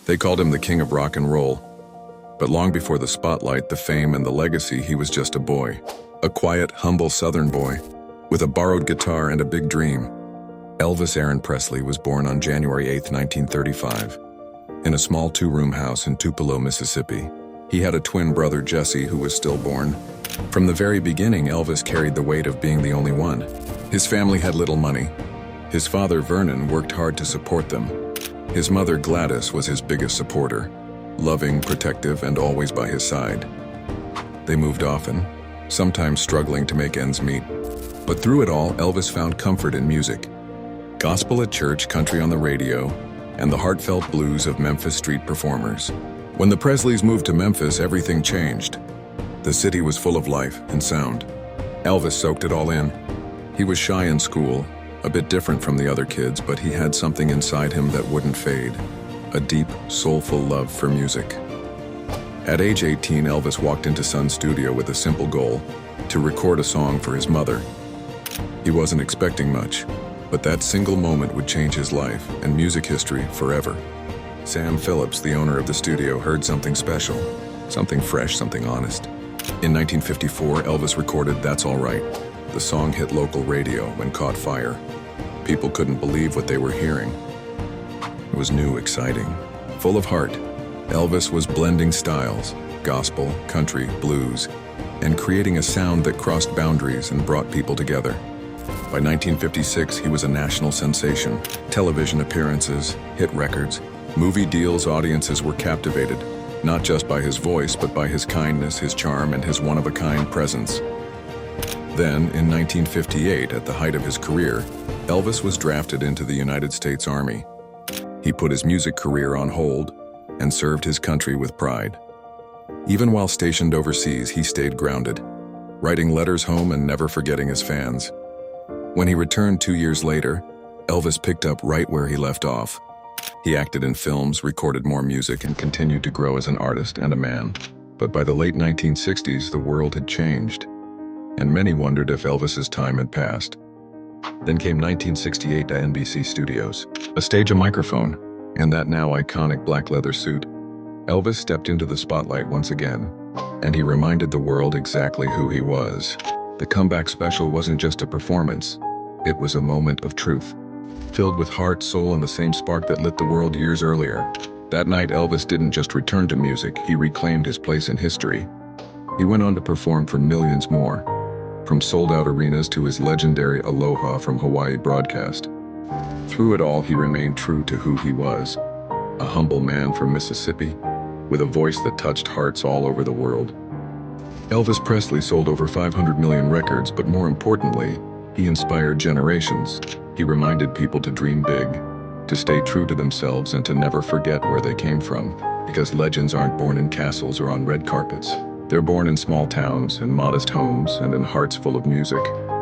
They called him the king of rock and roll. But long before the spotlight, the fame, and the legacy, he was just a boy. A quiet, humble Southern boy, with a borrowed guitar and a big dream. Elvis Aaron Presley was born on January 8, 1935, in a small two-room house in Tupelo, Mississippi. He had a twin brother, Jesse, who was stillborn. From the very beginning, Elvis carried the weight of being the only one. His family had little money. His father, Vernon, worked hard to support them. His mother, Gladys, was his biggest supporter, loving, protective, and always by his side. They moved often, sometimes struggling to make ends meet. But through it all, Elvis found comfort in music. Gospel at church, country on the radio, and the heartfelt blues of Memphis street performers. When the Presleys moved to Memphis, everything changed. The city was full of life and sound. Elvis soaked it all in. He was shy in school, a bit different from the other kids, but he had something inside him that wouldn't fade. A deep, soulful love for music. At age 18, Elvis walked into Sun's studio with a simple goal: to record a song for his mother. He wasn't expecting much, but that single moment would change his life and music history forever. Sam Phillips, the owner of the studio, heard something special, something fresh, something honest. In 1954, Elvis recorded "That's All Right." The song hit local radio and caught fire. People couldn't believe what they were hearing. It was new, exciting, full of heart. Elvis was blending styles, gospel, country, blues, and creating a sound that crossed boundaries and brought people together. By 1956, he was a national sensation. Television appearances, hit records, movie deals. Audiences were captivated, not just by his voice, but by his kindness, his charm, and his one-of-a-kind presence. Then, in 1958, at the height of his career, Elvis was drafted into the United States Army. He put his music career on hold and served his country with pride. Even while stationed overseas, he stayed grounded, writing letters home and never forgetting his fans. When he returned 2 years later, Elvis picked up right where he left off. He acted in films, recorded more music, and continued to grow as an artist and a man. But by the late 1960s, the world had changed, and many wondered if Elvis's time had passed. Then came 1968 to NBC Studios. A stage, a microphone, and that now iconic black leather suit. Elvis stepped into the spotlight once again, and he reminded the world exactly who he was. The comeback special wasn't just a performance, it was a moment of truth, filled with heart, soul, and the same spark that lit the world years earlier. That night, Elvis didn't just return to music, he reclaimed his place in history. He went on to perform for millions more, from sold-out arenas to his legendary Aloha from Hawaii broadcast. Through it all, he remained true to who he was, a humble man from Mississippi, with a voice that touched hearts all over the world. Elvis Presley sold over 500 million records, but more importantly, he inspired generations. He reminded people to dream big, to stay true to themselves, and to never forget where they came from. Because legends aren't born in castles or on red carpets. They're born in small towns, in modest homes, and in hearts full of music.